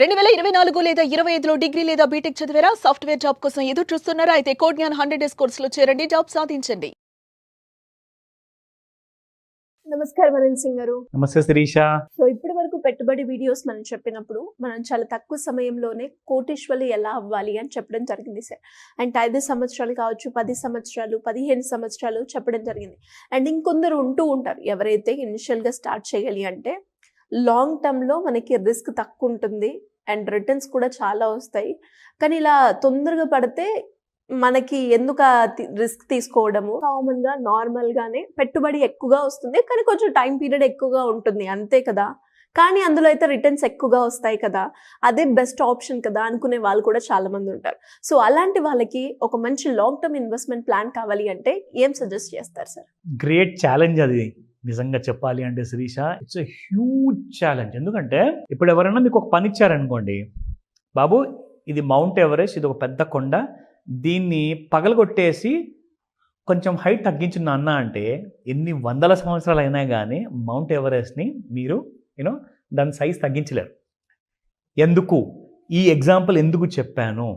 2024 లేదా 25లో డిగ్రీ లేదా బీటెక్ చదివారా? సాఫ్ట్వేర్ జాబ్ కోసం ఎదురు చూస్తున్నారా? అయితే కోడ్ జ్ఞాన్ 100 డేస్ కోర్సులో చేరండి, జాబ్ సాధించండి. నమస్కారం అనిల్ సింగ్ గారు. నమస్తే శిరీష. సో ఇప్పటి వరకు పెట్టుబడి వీడియోస్ మనం చెప్పినప్పుడు మనం చాలా తక్కువ సమయంలోనే కోటీశ్వరులు ఎలా అవ్వాలి అని చెప్పడం జరిగింది సార్. అండ్ 5 సంవత్సరాలు కావచ్చు, 10 సంవత్సరాలు, 15 సంవత్సరాలు చెప్పడం జరిగింది. అండ్ ఇంకొందరు ఉంటూ ఉంటారు, ఎవరైతే ఇనిషియల్గా స్టార్ట్ చేయాలి అంటే లాంగ్ టర్మ్లో మనకి రిస్క్ తక్కువ ఉంటుంది అండ్ రిటర్న్స్ కూడా చాలా వస్తాయి. కానీ ఇలా తొందరగా పడితే మనకి ఎందుకు రిస్క్ తీసుకోవడము, కామన్గా నార్మల్గానే పెట్టుబడి ఎక్కువగా వస్తుంది కానీ కొంచెం టైం పీరియడ్ ఎక్కువగా ఉంటుంది అంతే కదా. కానీ అందులో అయితే రిటర్న్స్ ఎక్కువగా వస్తాయి కదా, అదే బెస్ట్ ఆప్షన్ కదా అనుకునే వాళ్ళు కూడా చాలా మంది ఉంటారు. సో అలాంటి వాళ్ళకి ఒక మంచి లాంగ్ టర్మ్ ఇన్వెస్ట్మెంట్ ప్లాన్ కావాలి అంటే ఏం సజెస్ట్ చేస్తారు సార్? గ్రేట్ ఛాలెంజ్ అది. నిజంగా చెప్పాలి అంటే Shirisha, it's a huge challenge. ఎందుకంటే ఇప్పుడు ఎవరైనా మీకు ఒక పని ఇచ్చారనుకోండి, బాబు ఇది మౌంట్ ఎవరెస్ట్, ఇది ఒక పెద్ద కొండ, దీన్ని పగలగొట్టేసి కొంచెం హైట్ తగ్గించు నాన్న అంటే ఎన్ని వందల సంవత్సరాలు అయినా కానీ మౌంట్ ఎవరెస్ట్ని మీరు దాని సైజ్ తగ్గించలేరు. ఎందుకు ఈ ఎగ్జాంపుల్ ఎందుకు చెప్పాను?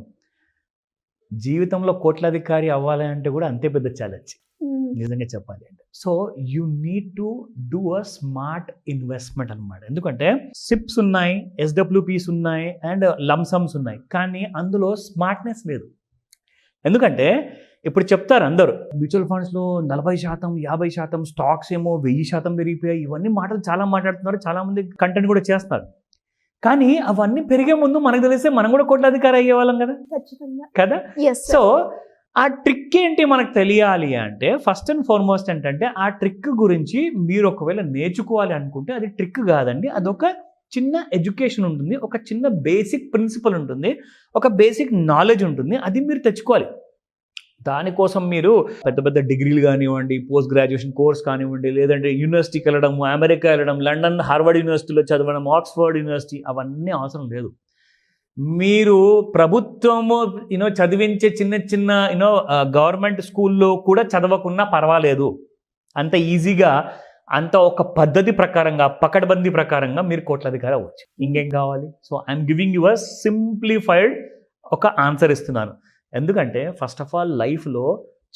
జీవితంలో కోట్లాధికారి అవ్వాలి అంటే కూడా అంతే పెద్ద ఛాలెంజ్ నిజంగా చెప్పాలి అంటే. So you need to do a smart investment అనమాట. ఎందుకంటే సిప్స్ ఉన్నాయి, ఎస్డబ్ల్యూపీస్ ఉన్నాయి అండ్ లంసమ్స్ ఉన్నాయి, కానీ అందులో స్మార్ట్నెస్ లేదు. ఎందుకంటే ఇప్పుడు చెప్తారు అందరూ మ్యూచువల్ ఫండ్స్లో 40%, 50%, స్టాక్స్ ఏమో 1000% పెరిగిపోయాయి, ఇవన్నీ మాటలు చాలా మాట్లాడుతున్నారు, చాలామంది కంటెంట్ కూడా చేస్తున్నారు. కానీ అవన్నీ పెరిగే ముందు మనకు తెలిస్తే మనం కూడా కోట్లాధికారి అయ్యేవాళ్ళం కదా కదా. సో ఆ ట్రిక్ ఏంటి మనకు తెలియాలి అంటే ఫస్ట్ అండ్ ఫార్మోస్ట్ ఏంటంటే ఆ ట్రిక్ గురించి మీరు ఒకవేళ నేర్చుకోవాలి అనుకుంటే అది ట్రిక్ కాదండి, అదొక చిన్న ఎడ్యుకేషన్ ఉంటుంది, ఒక చిన్న బేసిక్ ప్రిన్సిపల్ ఉంటుంది, ఒక బేసిక్ నాలెడ్జ్ ఉంటుంది, అది మీరు తెచ్చుకోవాలి. దానికోసం మీరు పెద్ద పెద్ద డిగ్రీలు కానివ్వండి, పోస్ట్ గ్రాడ్యుయేషన్ కోర్స్ కానివ్వండి, లేదంటే యూనివర్సిటీకి వెళ్ళడం, అమెరికా వెళ్ళడం, లండన్ హార్వర్డ్ యూనివర్సిటీలో చదవడం, ఆక్స్ఫర్డ్ యూనివర్సిటీ, అవన్నీ అవసరం లేదు. మీరు ప్రభుత్వము చదివించే చిన్న చిన్న గవర్నమెంట్ స్కూల్లో కూడా చదవకున్నా పర్వాలేదు. అంత ఈజీగా, అంత ఒక పద్ధతి ప్రకారంగా, పకడ్బందీ ప్రకారంగా మీరు కోట్లాధికారి అవ్వచ్చు. ఇంకేం కావాలి? So I'm giving you a simplified ఒక ఆన్సర్ ఇస్తున్నాను. ఎందుకంటే ఫస్ట్ ఆఫ్ ఆల్ లైఫ్లో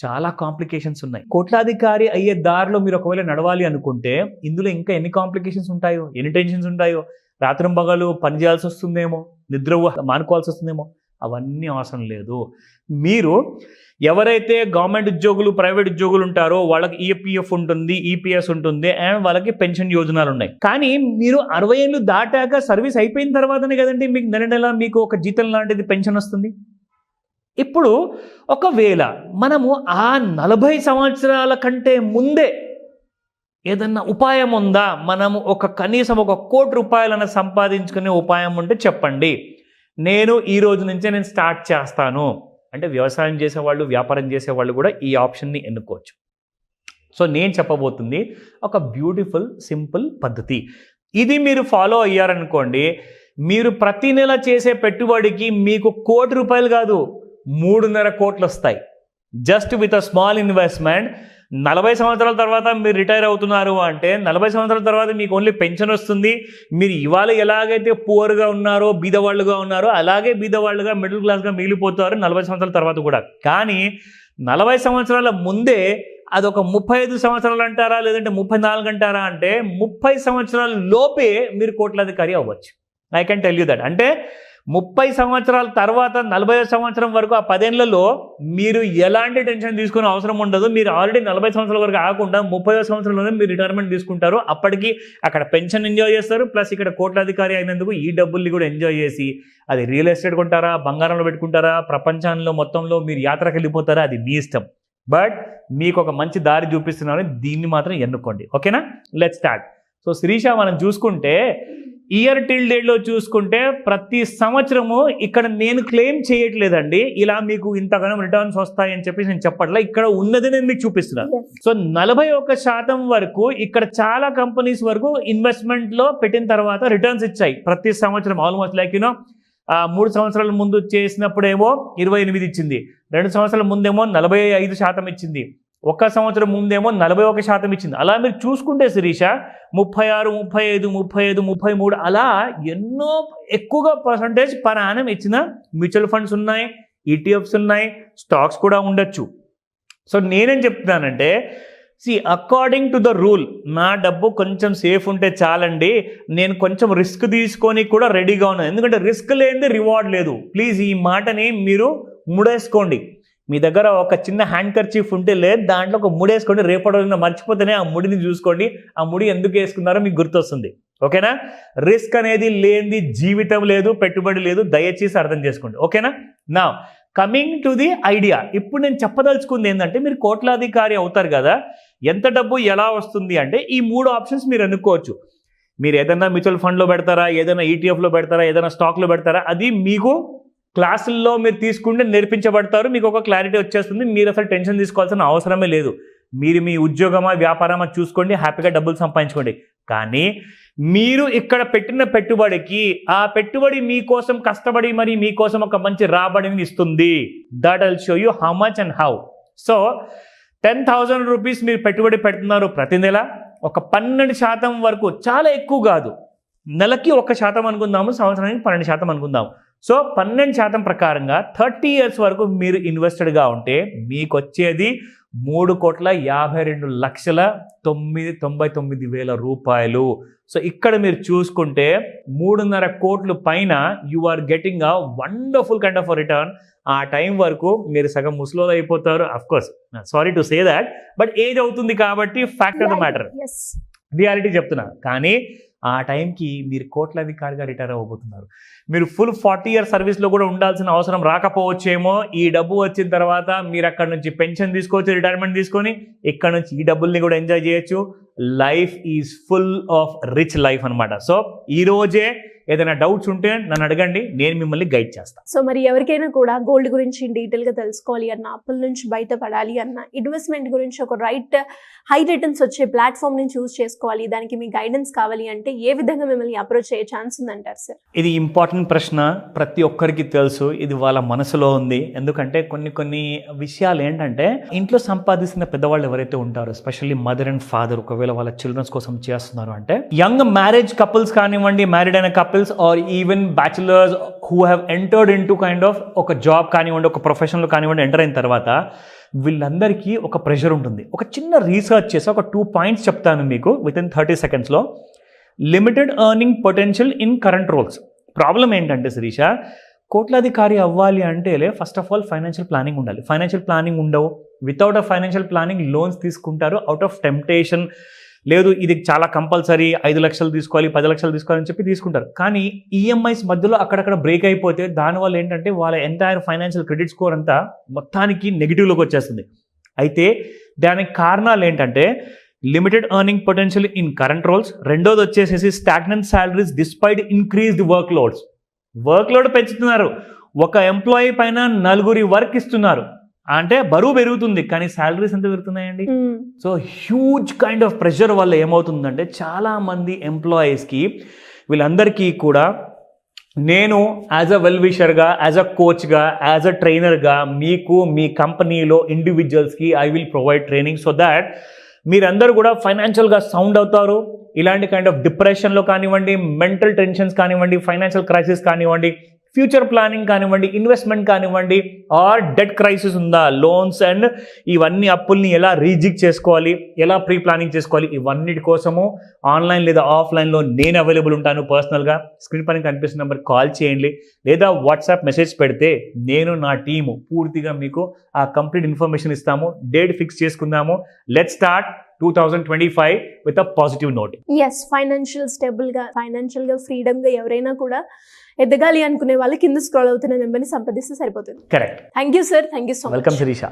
చాలా కాంప్లికేషన్స్ ఉన్నాయి. కోట్లాధికారి అయ్యే దారిలో మీరు ఒకవేళ నడవాలి అనుకుంటే ఇందులో ఇంకా ఎన్ని కాంప్లికేషన్స్ ఉంటాయో, ఎన్ని టెన్షన్స్ ఉంటాయో, రాత్రింబగలు పని చేయాల్సి వస్తుందేమో, నిద్ర మానుకోవాల్సి వస్తుందేమో, అవన్నీ అవసరం లేదు. మీరు ఎవరైతే గవర్నమెంట్ ఉద్యోగులు, ప్రైవేట్ ఉద్యోగులు ఉంటారో వాళ్ళకి ఈపీఎఫ్ ఉంటుంది, ఈపీఎస్ ఉంటుంది అండ్ వాళ్ళకి పెన్షన్ యోజనాలు ఉన్నాయి. కానీ మీరు 60 ఏళ్ళు దాటాక సర్వీస్ అయిపోయిన తర్వాతనే కదండి మీకు నెల నెల మీకు ఒక జీతం లాంటిది పెన్షన్ వస్తుంది. ఇప్పుడు ఒకవేళ మనము ఆ 40 సంవత్సరాల కంటే ముందే ఏదన్నా ఉపాయం ఉందా, మనము కనీసం 1 కోటి రూపాయలను సంపాదించుకునే ఉపాయం ఉంటే చెప్పండి, నేను ఈ రోజు నుంచే నేను స్టార్ట్ చేస్తాను అంటే వ్యవసాయం చేసేవాళ్ళు, వ్యాపారం చేసేవాళ్ళు కూడా ఈ ఆప్షన్ని ఎన్నుకోవచ్చు. సో నేను చెప్పబోతుంది ఒక బ్యూటిఫుల్ సింపుల్ పద్ధతి. ఇది మీరు ఫాలో అయ్యారనుకోండి, మీరు ప్రతి నెల చేసే పెట్టుబడికి మీకు 1 కోటి రూపాయలు కాదు 3.5 కోట్లు వస్తాయి. Just with a small investment. 40 సంవత్సరాల తర్వాత మీరు రిటైర్ అవుతున్నారు అంటే 40 సంవత్సరాల తర్వాత మీకు ఓన్లీ పెన్షన్ వస్తుంది. మీరు ఇవాళ ఎలాగైతే పూర్గా ఉన్నారో, బీదవాళ్ళుగా ఉన్నారో, అలాగే బీదవాళ్ళుగా మిడిల్ క్లాస్గా మిగిలిపోతారు 40 సంవత్సరాల తర్వాత కూడా. కానీ 40 సంవత్సరాల ముందే అదొక 35 సంవత్సరాలు అంటారా, లేదంటే 34 అంటారా అంటే 30 సంవత్సరాల లోపే మీరు కోట్లాధికారి అవ్వచ్చు. I can tell you that. అంటే 30 సంవత్సరాల తర్వాత 40 సంవత్సరం వరకు, ఆ 10 ఏళ్లలో మీరు ఎలాంటి టెన్షన్ తీసుకునే అవసరం ఉండదు. మీరు ఆల్రెడీ 40 సంవత్సరాల వరకు కాకుండా 30వ సంవత్సరంలోనే మీరు రిటైర్మెంట్ తీసుకుంటారు. అప్పటికి అక్కడ పెన్షన్ ఎంజాయ్ చేస్తారు, ప్లస్ ఇక్కడ కోట్లాధికారి అయినందుకు ఈ డబ్బుల్ని కూడా ఎంజాయ్ చేసి అది రియల్ ఎస్టేట్ కొంటారా, బంగారంలో పెట్టుకుంటారా, ప్రపంచంలో మొత్తంలో మీరు యాత్రకు వెళ్ళిపోతారా, అది మీ ఇష్టం. బట్ మీకు ఒక మంచి దారి చూపిస్తున్నాను, దీన్ని మాత్రం ఎన్నుకోండి. ఓకేనా? Let's start. సో శిరీష, మనం చూసుకుంటే ఇయర్ టిల్ డేట్లో చూసుకుంటే ప్రతి సంవత్సరము ఇక్కడ నేను క్లెయిమ్ చేయట్లేదండి, ఇలా మీకు ఇంతగానో రిటర్న్స్ వస్తాయని చెప్పి నేను చెప్పట్లా, ఇక్కడ ఉన్నది నేను మీకు చూపిస్తున్నాను. సో 41% వరకు ఇక్కడ చాలా కంపెనీస్ వరకు ఇన్వెస్ట్మెంట్లో పెట్టిన తర్వాత రిటర్న్స్ ఇచ్చాయి ప్రతి సంవత్సరం. ఆల్మోస్ట్ లైక్ 3 సంవత్సరాల ముందు చేసినప్పుడేమో 28 ఇచ్చింది, 2 సంవత్సరాల ముందేమో 45% ఇచ్చింది, ఒక సంవత్సరం ముందేమో 41% ఇచ్చింది. అలా మీరు చూసుకుంటే శిరీష 36, 35, 35, 33 అలా ఎన్నో ఎక్కువగా పర్సంటేజ్ పర్ యానం ఇచ్చిన మ్యూచువల్ ఫండ్స్ ఉన్నాయి, ఈటీఎఫ్స్ ఉన్నాయి, స్టాక్స్ కూడా ఉండొచ్చు. సో నేనేం చెప్తున్నానంటే అకార్డింగ్ టు ద రూల్ నా డబ్బు కొంచెం సేఫ్ ఉంటే చాలండి, నేను కొంచెం రిస్క్ తీసుకొని కూడా రెడీగా ఉన్నాను. ఎందుకంటే రిస్క్ లేనిదే రివార్డ్ లేదు. ప్లీజ్ ఈ మాటని మీరు ముడేసుకోండి. మీ దగ్గర ఒక చిన్న హ్యాండ్ కర్చీఫ్ ఉంటే లేదు, దాంట్లో ఒక ముడి వేసుకోండి. రేపటి రోజున మర్చిపోతేనే ఆ ముడిని చూసుకోండి, ఆ ముడి ఎందుకు వేసుకున్నారో మీకు గుర్తొస్తుంది. ఓకేనా? రిస్క్ అనేది లేనిది జీవితం లేదు, పెట్టుబడి లేదు. దయచేసి అర్థం చేసుకోండి. ఓకేనా? నా కమింగ్ టు ది ఐడియా. ఇప్పుడు నేను చెప్పదలుచుకుంది ఏంటంటే మీరు కోట్లాధికారి అవుతారు కదా, ఎంత డబ్బు ఎలా వస్తుంది అంటే ఈ 3 ఆప్షన్స్ మీరు అనుకోవచ్చు. మీరు ఏదైనా మ్యూచువల్ ఫండ్లో పెడతారా, ఏదైనా ఈటీఎఫ్లో పెడతారా, ఏదైనా స్టాక్లో పెడతారా, అది మీకు క్లాసుల్లో మీరు తీసుకుంటే నేర్పించబడతారు. మీకు ఒక క్లారిటీ వచ్చేస్తుంది. మీరు అసలు టెన్షన్ తీసుకోవాల్సిన అవసరమే లేదు. మీరు మీ ఉద్యోగమా వ్యాపారమా చూసుకోండి, హ్యాపీగా డబ్బులు సంపాదించుకోండి. కానీ మీరు ఇక్కడ పెట్టిన పెట్టుబడికి ఆ పెట్టుబడి మీకోసం కష్టపడి మరి మీకోసం ఒక మంచి రాబడిని ఇస్తుంది. That will show you how much and how. So 10,000 rupees మీరు పెట్టుబడి పెడుతున్నారు ప్రతి నెల, ఒక 12% వరకు, చాలా ఎక్కువ కాదు, నెలకి 1% అనుకుందాము, సంవత్సరానికి 12% అనుకుందాము. సో 12% ప్రకారంగా 30 years వరకు మీరు ఇన్వెస్టెడ్గా ఉంటే మీకు వచ్చేది 3,52,999,000 రూపాయలు. సో ఇక్కడ మీరు చూసుకుంటే 3.5 కోట్ల పైన you are getting a wonderful kind of return. ఆ టైం వరకు మీరు సగం ముసలోళ్ళు అయిపోతారు. Of course sorry to say that, but age అవుతుంది కాబట్టి fact of the matter, reality చెప్తున్నా. కానీ ఆ టైంకి మీరు కోట్లాధికారిగా రిటైర్ అవ్వబోతున్నారు. మీరు ఫుల్ 40 years సర్వీస్లో కూడా ఉండాల్సిన అవసరం రాకపోవచ్చేమో. ఈ డబ్బు వచ్చిన తర్వాత మీరు అక్కడ నుంచి పెన్షన్ తీసుకోవచ్చు, రిటైర్మెంట్ తీసుకొని ఇక్కడ నుంచి ఈ డబ్బుల్ని కూడా ఎంజాయ్ చేయొచ్చు. Life is full of rich life అనమాట. సో ఈ రోజే ఏదైనా డౌట్స్ ఉంటే నన్ను అడగండి, నేను మిమ్మల్ని గైడ్ చేస్తాను. సో మరి ఎవరికైనా కూడా గోల్డ్ గురించి డీటెయిల్గా తెలుసుకోవాలి అన్న, అప్పుల నుంచి బయటపడాలి అన్న, ఇన్వెస్ట్మెంట్ గురించి ఒక హై రిటర్న్స్ వచ్చే ప్లాట్ఫామ్ ని చూస్ చేసుకోవాలి, దానికి మీ గైడెన్స్ కావాలి అంటే ఏ విధంగా మిమ్మల్ని అప్రోచ్ అయ్యే ఛాన్స్ ఉందంటారు సార్? ఇది ఇంపార్టెంట్ ప్రశ్న. ప్రతి ఒక్కరికి తెలుసు, ఇది వాళ్ళ మనసులో ఉంది. ఎందుకంటే కొన్ని విషయాలు ఏంటంటే ఇంట్లో సంపాదిస్తున్న పెద్దవాళ్ళు ఎవరైతే ఉంటారో, ఎస్పెషల్లీ మదర్ అండ్ ఫాదర్, ఒకవేళ వాళ్ళ చిల్డ్రన్స్ కోసం చేస్తున్నారు అంటే, యంగ్ మ్యారేజ్ కపుల్స్ కానివ్వండి, మ్యారీడ్ అయిన couples or even bachelors who have entered into kind of ఒక జాబ్ కానివ్వండి, ఒక ప్రొఫెషన్లో కానివ్వండి ఎంటర్ అయిన తర్వాత వీళ్ళందరికీ ఒక ప్రెషర్ ఉంటుంది. ఒక చిన్న రీసెర్చ్ చేసి ఒక 2 points చెప్తాను మీకు వితిన్ 30 secondsలో. Limited earning potential in current roles. Problem ఏంటంటే శిరీష, కోట్లాధికారి అవ్వాలి అంటే first of all financial planning ఉండాలి. ఫైనాన్షియల్ ప్లానింగ్ ఉండవు. Without a financial planning loans తీసుకుంటారు అవుట్ ఆఫ్ టెంప్టేషన్. లేదు ఇది చాలా కంపల్సరీ, 5 లక్షలు తీసుకోవాలి, 10 లక్షలు తీసుకోవాలని చెప్పి తీసుకుంటారు. కానీ ఈఎంఐస్ మధ్యలో అక్కడక్కడ బ్రేక్ అయిపోతే దానివల్ల ఏంటంటే వాళ్ళ ఎంటైర్ ఫైనాన్షియల్ క్రెడిట్ స్కోర్ అంతా మొత్తానికి నెగిటివ్లోకి వచ్చేస్తుంది. అయితే దానికి కారణాలు ఏంటంటే limited earning potential in current roles, రెండోది వచ్చేసేసి stagnant salaries despite increased workloads. Workload పెంచుతున్నారు, ఒక ఎంప్లాయీ పైన 4 వర్క్ ఇస్తున్నారు అంటే బరువు పెరుగుతుంది, కానీ శాలరీస్ ఎంత పెరుగుతున్నాయండి? So huge kind of pressure వల్ల ఏమవుతుందంటే చాలా మంది ఎంప్లాయీస్కి, వీళ్ళందరికీ కూడా నేను యాజ్ అ వెల్ విషర్గా, యాజ్ అ కోచ్గా, యాజ్ అ ట్రైనర్గా మీకు మీ కంపెనీలో ఇండివిజువల్స్కి I will provide training so that మీరందరూ కూడా ఫైనాన్షియల్గా సౌండ్ అవుతారు. ఇలాంటి కైండ్ ఆఫ్ డిప్రెషన్లో కానివ్వండి, మెంటల్ టెన్షన్స్ కానివ్వండి, ఫైనాన్షియల్ క్రైసిస్ కానివ్వండి, ఫ్యూచర్ ప్లానింగ్ కానివ్వండి, ఇన్వెస్ట్మెంట్ కానివ్వండి, ఆర్ డెట్ క్రైసిస్ ఉందా, లోన్స్ అండ్ ఇవన్నీ అప్పుల్ని ఎలా రీజిక్ చేసుకోవాలి, ఎలా ప్రీ ప్లానింగ్ చేసుకోవాలి, ఇవన్నిటి కోసము ఆన్లైన్ లేదా ఆఫ్లైన్లో నేను అవైలబుల్ ఉంటాను పర్సనల్గా. స్క్రీన్ పైన కనిపిస్తున్న నెంబర్ కాల్ చేయండి లేదా వాట్సాప్ మెసేజ్ పెడితే నేను నా టీము పూర్తిగా మీకు ఆ కంప్లీట్ ఇన్ఫర్మేషన్ ఇస్తాము. డేట్ ఫిక్స్ చేసుకుందాము. Let's start 2025 with a positive note. Yes, ఫైనాన్షియల్ ఫ్రీడమ్గా ఎవరైనా కూడా ఎదగాలి అనుకునే వాళ్ళు కింద స్క్రోల్ అవుతున్న నెంబర్ని సంప్రదిస్తే సరిపోతుంది. Correct. Thank you sir, thank you so much. Welcome Sirisha.